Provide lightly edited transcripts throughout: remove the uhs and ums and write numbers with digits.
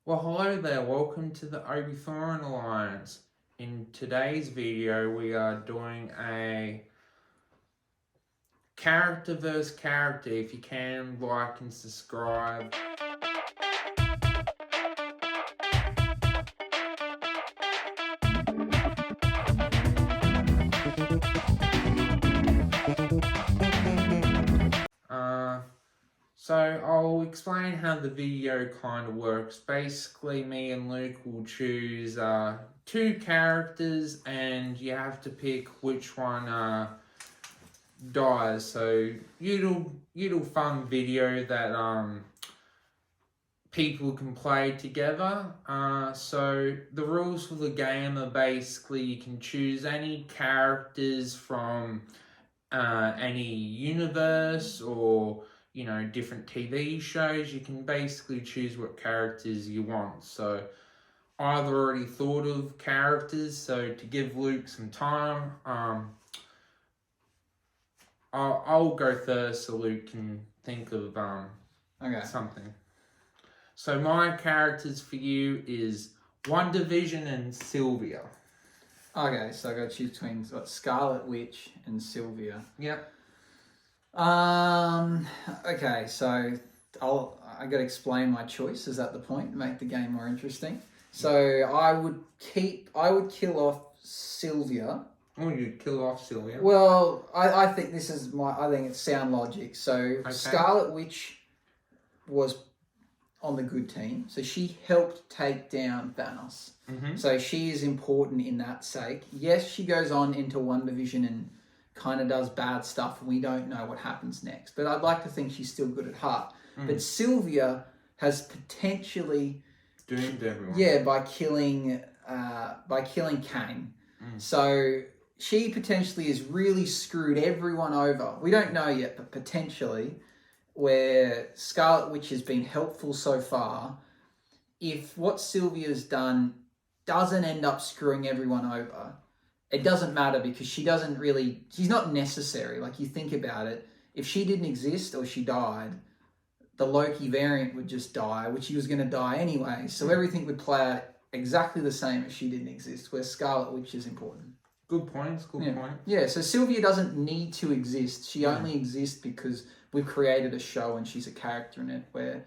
Well, hello there. Welcome to the Obi-Thorin Alliance. In today's video, we are doing a character versus character. If you can, like and subscribe. Uh, so I'll explain how the video kind of works. Basically, me and Luke will choose two characters, and you have to pick which one dies. So little fun video that people can play together. So the rules for the game are basically you can choose any characters from any universe or different TV shows. You can basically choose what characters you want. So I've already thought of characters. So to give Luke some time, I'll go first so Luke can think of something. So my characters for you is WandaVision and Sylvia. Okay, so I got to choose between Scarlet Witch and Sylvia. Yep. Okay, so I got to explain my choice. Is that the point? To make the game more interesting. So I would kill off Sylvia. Oh, you'd kill off Sylvia. Well, I think this is I think it's sound logic. So okay. Scarlet Witch was on the good team, so she helped take down Thanos. Mm-hmm. So she is important in that sake. Yes, she goes on into WandaVision and kind of does bad stuff, and we don't know what happens next. But I'd like to think she's still good at heart. Mm. But Sylvia has potentially doomed everyone. Yeah, by killing Kang. Mm. So she potentially has really screwed everyone over. We don't know yet, but potentially, where Scarlet Witch has been helpful so far, if what Sylvia's done doesn't end up screwing everyone over, it doesn't matter because she's not necessary. Like, you think about it, if she didn't exist or she died, the Loki variant would just die, which he was going to die anyway. So everything would play out exactly the same if she didn't exist, where Scarlet Witch is important. Good point. Yeah, so Sylvia doesn't need to exist. She only exists because we've created a show and she's a character in it, where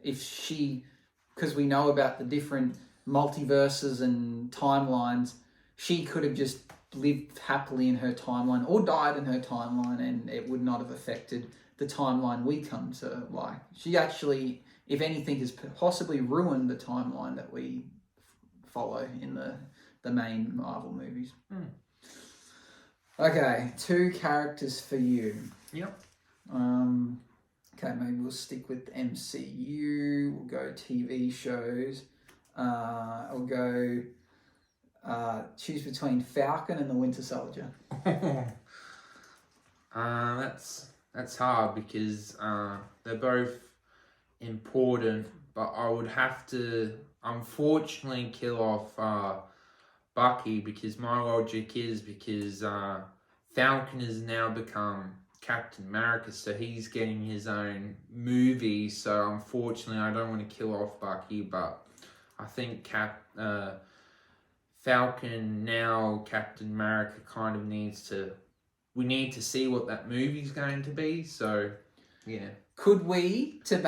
because we know about the different multiverses and timelines, she could have just lived happily in her timeline or died in her timeline, and it would not have affected the timeline we come to like. She actually, if anything, has possibly ruined the timeline that we follow in the main Marvel movies. Okay, two characters for you. Yep. Okay, maybe we'll stick with MCU. We'll go TV shows. I'll go choose between Falcon and the Winter Soldier. That's hard because they're both important, but I would have to unfortunately kill off Bucky, because my logic is because Falcon has now become Captain America, so he's getting his own movie. So unfortunately, I don't want to kill off Bucky, but I think Falcon now, Captain America, kind of we need to see what that movie's going to be. So yeah. Could we, to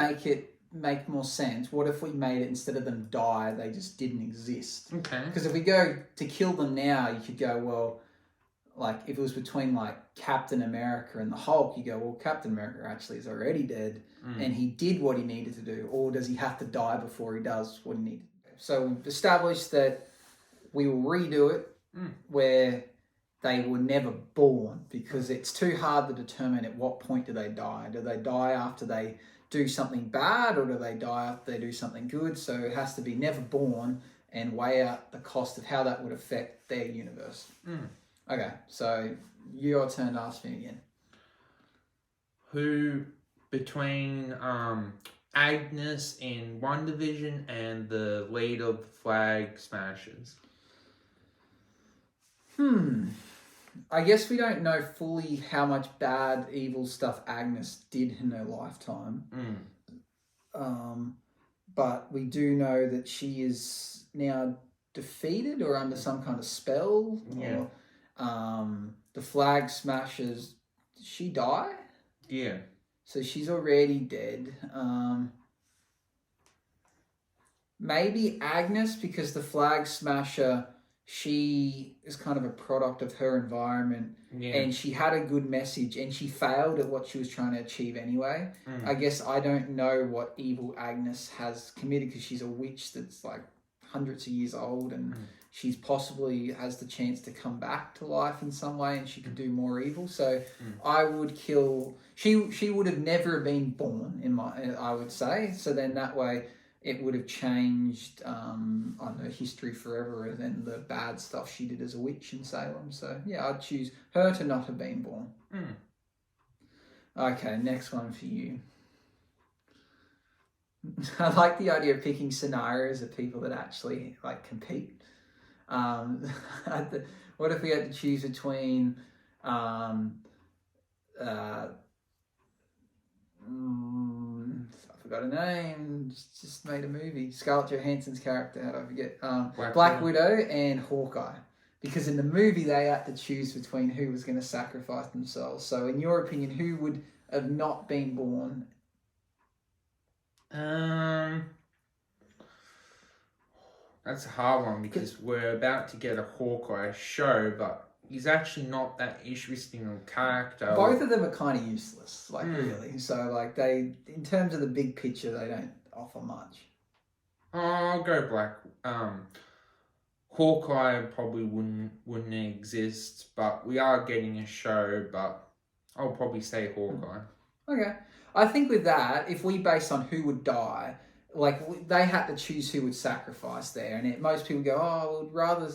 make more sense, what if we made it, instead of them die, they just didn't exist? Okay. Because if we go to kill them now, you could go, well, like, if it was between, like, Captain America and the Hulk, you go, well, Captain America actually is already dead, and he did what he needed to do, or does he have to die before he does what he needed to do? So we've established that we will redo it where they were never born, because it's too hard to determine at what point do they die. Do they die after they do something bad, or do they die after they do something good? So it has to be never born and weigh out the cost of how that would affect their universe. Okay, so your turn to ask me again. Who between Agnes in WandaVision and the lead of the Flag Smashers? I guess we don't know fully how much bad, evil stuff Agnes did in her lifetime. but we do know that she is now defeated or under some kind of spell. Yeah. Or, the Flag Smashers, did she die? Yeah. So she's already dead. Maybe Agnes, because the Flag Smasher, she is kind of a product of her environment, Yeah. and she had a good message, and she failed at what she was trying to achieve anyway. I guess I don't know what evil Agnes has committed, because she's a witch that's like hundreds of years old, and she's possibly has the chance to come back to life in some way, and she could do more evil. So I would kill. She would have never been born I would say. So then that way it would have changed, I don't know, history forever, and then the bad stuff she did as a witch in Salem. So yeah, I'd choose her to not have been born. Okay, next one for you. I like the idea of picking scenarios of people that actually like compete. What if we had to choose between I forgot her name, just made a movie, Scarlett Johansson's character, how do I forget? Black Widow and Hawkeye. Because in the movie they had to choose between who was going to sacrifice themselves. So in your opinion, who would have not been born? That's a hard one, because we're about to get a Hawkeye show, but he's actually not that interesting of a character. Both of them are kind of useless, like really. So like they, in terms of the big picture, they don't offer much. I'll go Black. Hawkeye probably wouldn't exist, but we are getting a show. But I'll probably say Hawkeye. Okay, I think with that, if we base on who would die, like they had to choose who would sacrifice there, and most people go, "Oh, I would rather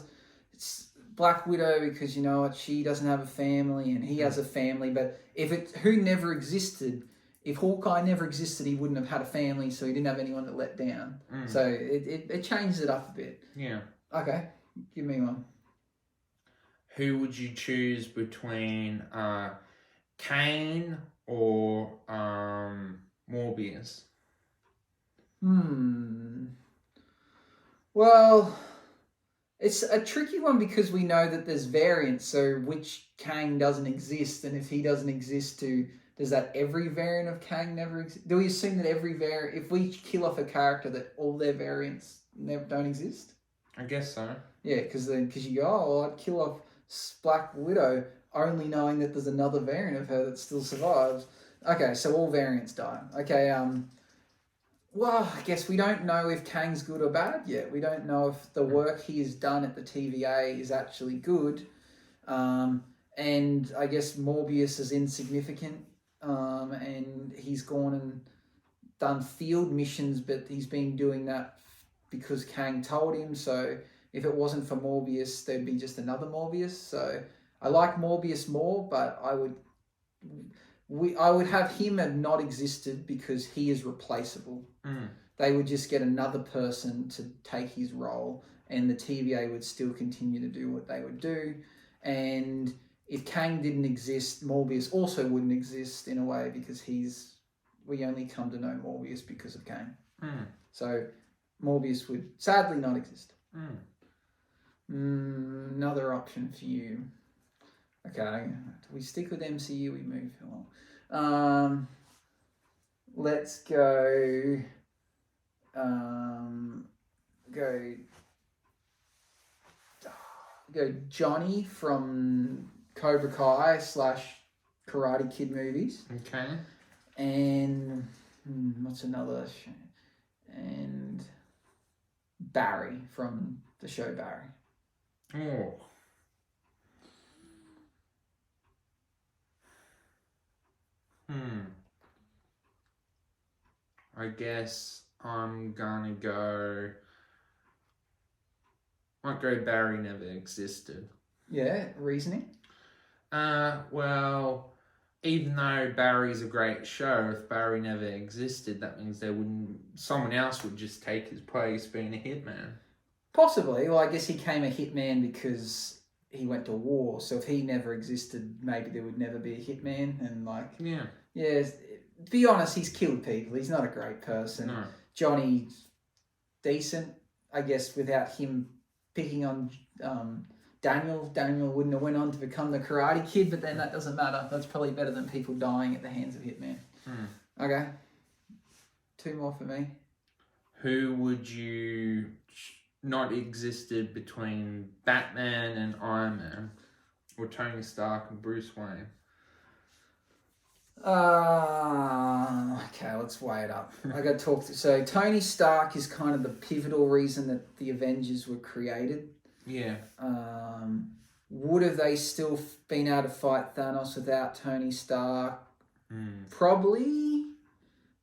it's Black Widow because you know what, she doesn't have a family and he has a family." But who never existed, if Hawkeye never existed, he wouldn't have had a family, so he didn't have anyone to let down. So it changes it up a bit. Yeah. Okay, give me one. Who would you choose between Kane or Morbius? Well, it's a tricky one because we know that there's variants. So which Kang doesn't exist, and if he doesn't exist, does that every variant of Kang never exist? Do we assume that every variant, if we kill off a character, that all their variants don't exist? I guess so. Yeah, because you go, oh, well, I'd kill off Black Widow, only knowing that there's another variant of her that still survives. Okay, so all variants die. Okay, well, I guess we don't know if Kang's good or bad yet. We don't know if the work he has done at the TVA is actually good. And I guess Morbius is insignificant. And he's gone and done field missions, but he's been doing that because Kang told him. So if it wasn't for Morbius, there'd be just another Morbius. So I like Morbius more, but I would have him have not existed because he is replaceable. They would just get another person to take his role, and the TVA would still continue to do what they would do. And if Kang didn't exist, Morbius also wouldn't exist in a way, because we only come to know Morbius because of Kang. So Morbius would sadly not exist. Another option for you. Okay, we stick with MCU, we move along. Let's go. Go Johnny from Cobra Kai / Karate Kid movies. Okay. And what's another? And Barry from the show Barry. Oh. I guess I'm gonna go. Might go Barry never existed. Yeah, reasoning? Well, even though Barry's a great show, if Barry never existed, that means someone else would just take his place being a hitman. Possibly. Well, I guess he became a hitman because he went to war. So if he never existed, maybe there would never be a hitman. And yeah. To be honest, he's killed people. He's not a great person. No. Johnny decent, I guess, without him picking on Daniel. Daniel wouldn't have went on to become the Karate Kid, but then that doesn't matter. That's probably better than people dying at the hands of Hitman. Okay. 2 more for me. Who would you not existed between Batman and Iron Man, or Tony Stark and Bruce Wayne? Okay, let's weigh it up. I got to talk to. So Tony Stark is kind of the pivotal reason that the Avengers were created. Yeah. Would have they still been able to fight Thanos without Tony Stark? Probably.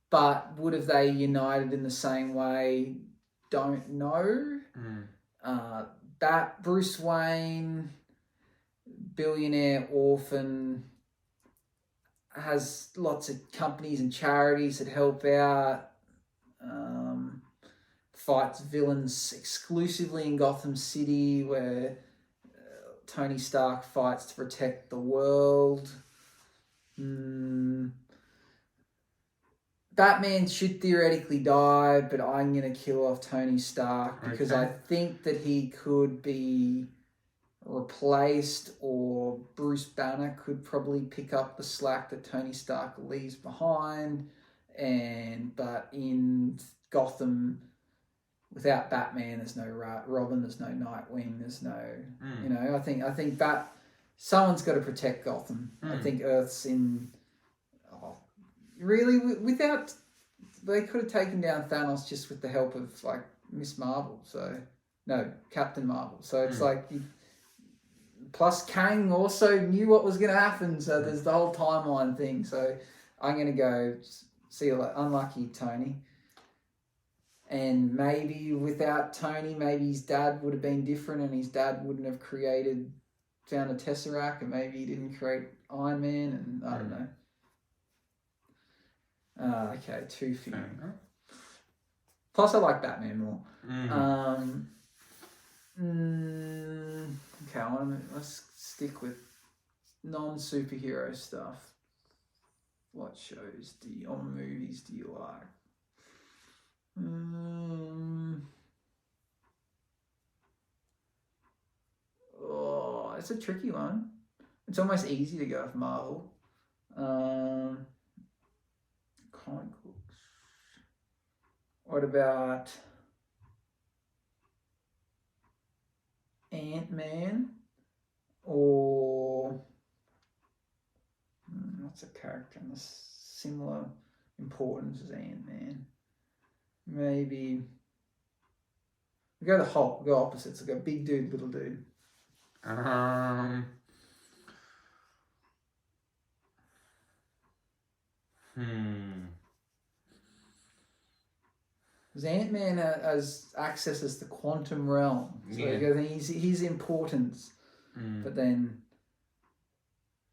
But would have they united in the same way? Don't know. Bruce Wayne, billionaire orphan, has lots of companies and charities that help out, fights villains exclusively in Gotham City, where Tony Stark fights to protect the world. Batman should theoretically die, but I'm going to kill off Tony Stark because I think that he could be replaced, or Bruce Banner could probably pick up the slack that Tony Stark leaves behind. But in Gotham, without Batman, there's no Robin, there's no Nightwing, there's no, I think someone's got to protect Gotham. I think Earth's in. Really, without, they could have taken down Thanos just with the help of like Captain Marvel. So it's like, plus Kang also knew what was going to happen. So there's the whole timeline thing. So I'm going to go see unlucky Tony. And maybe without Tony, maybe his dad would have been different, and his dad wouldn't have found a Tesseract, and maybe he didn't create Iron Man, and I don't know. Okay, 2 for you. Plus, I like Batman more. Okay, let's stick with non-superhero stuff. What shows or movies do you like? Oh, it's a tricky one. It's almost easy to go with Marvel. Comic books. What about Ant-Man? Or what's a character in similar importance as Ant-Man? Maybe we go the Hulk. We go opposites. We go big dude, little dude. Because Ant-Man has accesses the quantum realm, so he's importance. But then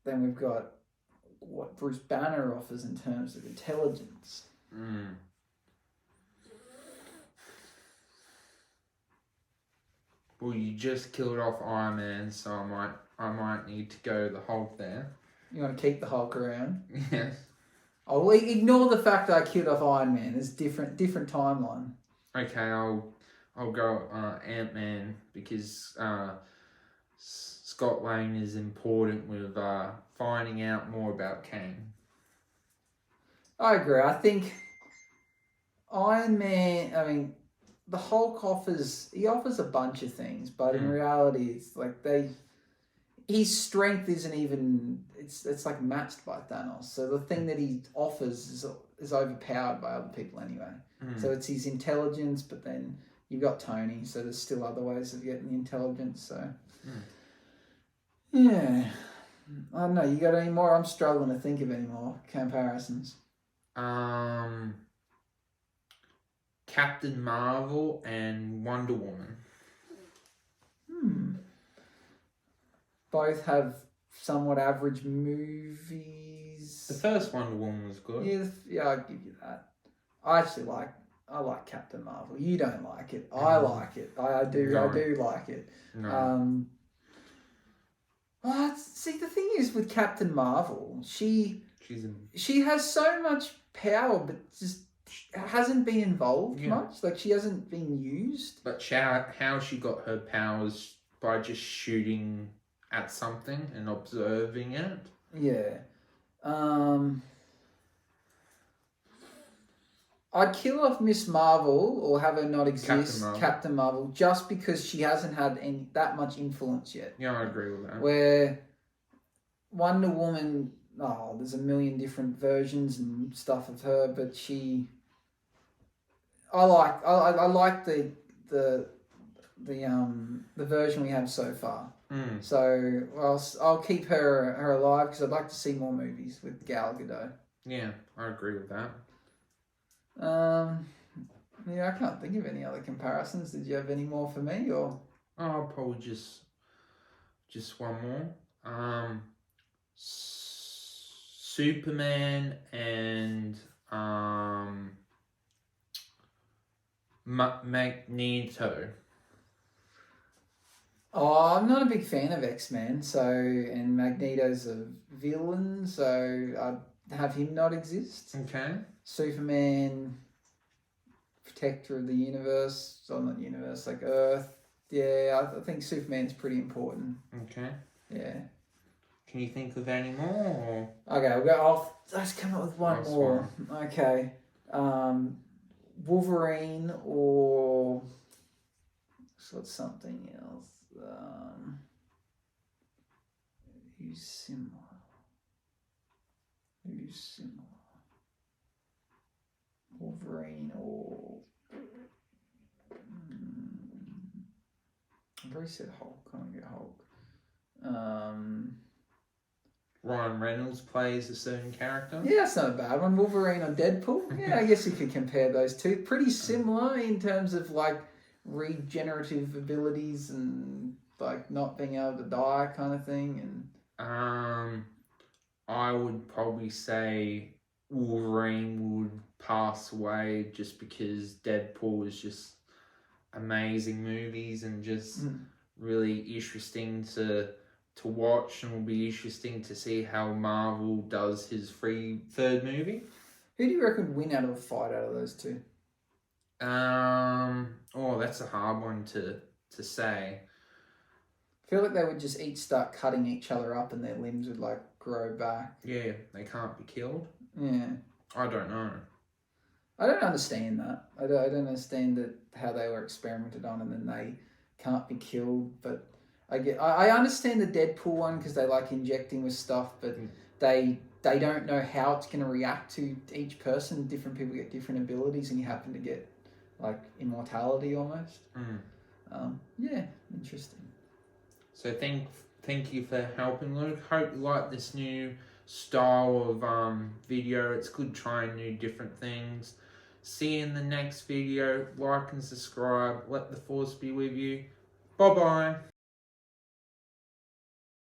we've got what Bruce Banner offers in terms of intelligence. Well, you just killed off Iron Man, so I might need to go the Hulk there. You want to keep the Hulk around? Yes. I'll ignore the fact that I killed off Iron Man. It's different timeline. Okay, I'll go Ant-Man because Scott Lang is important with finding out more about Kang. I agree. I think Iron Man. The Hulk offers a bunch of things, but in reality, it's like his strength isn't even. It's like matched by Thanos. So the thing that he offers is overpowered by other people anyway. So it's his intelligence, but then you've got Tony, so there's still other ways of getting the intelligence. So yeah, I don't know. You got any more? I'm struggling to think of any more comparisons. Captain Marvel and Wonder Woman. Both have somewhat average movies. The first Wonder Woman was good. Yeah, I'll give you that. I like Captain Marvel. You don't like it. I like it. I do like it. No. See, the thing is with Captain Marvel, she has so much power, but just hasn't been involved Yeah. much. Like, she hasn't been used. But how she got her powers by just shooting at something and observing it. Yeah. I'd kill off Miss Marvel or have her not exist, Captain Marvel, just because she hasn't had that much influence yet. Yeah, I agree with that. Where Wonder Woman, there's a million different versions and stuff of her, but I like the version we have so far. So I'll keep her alive because I'd like to see more movies with Gal Gadot. Yeah, I agree with that. Yeah, I can't think of any other comparisons. Did you have any more for me, or? Oh, probably just one more. Superman and Magneto. Oh, I'm not a big fan of X-Men, and Magneto's a villain, so I'd have him not exist. Okay. Superman, protector of the universe, not universe, like Earth. Yeah, I think Superman's pretty important. Okay. Yeah. Can you think of any more? Or? Okay, let's come up with one more. Okay. Wolverine or something else. Who's similar? Wolverine or I've already said Hulk. I want to get Hulk. Ryan Reynolds plays a certain character. Yeah, that's not a bad one. Wolverine or Deadpool. Yeah, I guess you could compare those two. Pretty similar in terms of like regenerative abilities and like not being able to die kind of thing. And I would probably say Wolverine would pass away just because Deadpool is just amazing movies and just really interesting to watch, and will be interesting to see how Marvel does his third movie. Who do you reckon would win out of a fight out of those two? That's a hard one to say. I feel like they would just each start cutting each other up and their limbs would like grow back. Yeah, they can't be killed. Yeah. I don't know. I don't understand that. I don't understand how they were experimented on and then they can't be killed. But I understand the Deadpool one because they like injecting with stuff, but they don't know how it's going to react to each person. Different people get different abilities, and you happen to get like immortality almost. Yeah, interesting. So thank you for helping, Luke. Hope you like this new style of video. It's good trying new different things. See you in the next video. Like and subscribe. Let the force be with you. Bye bye.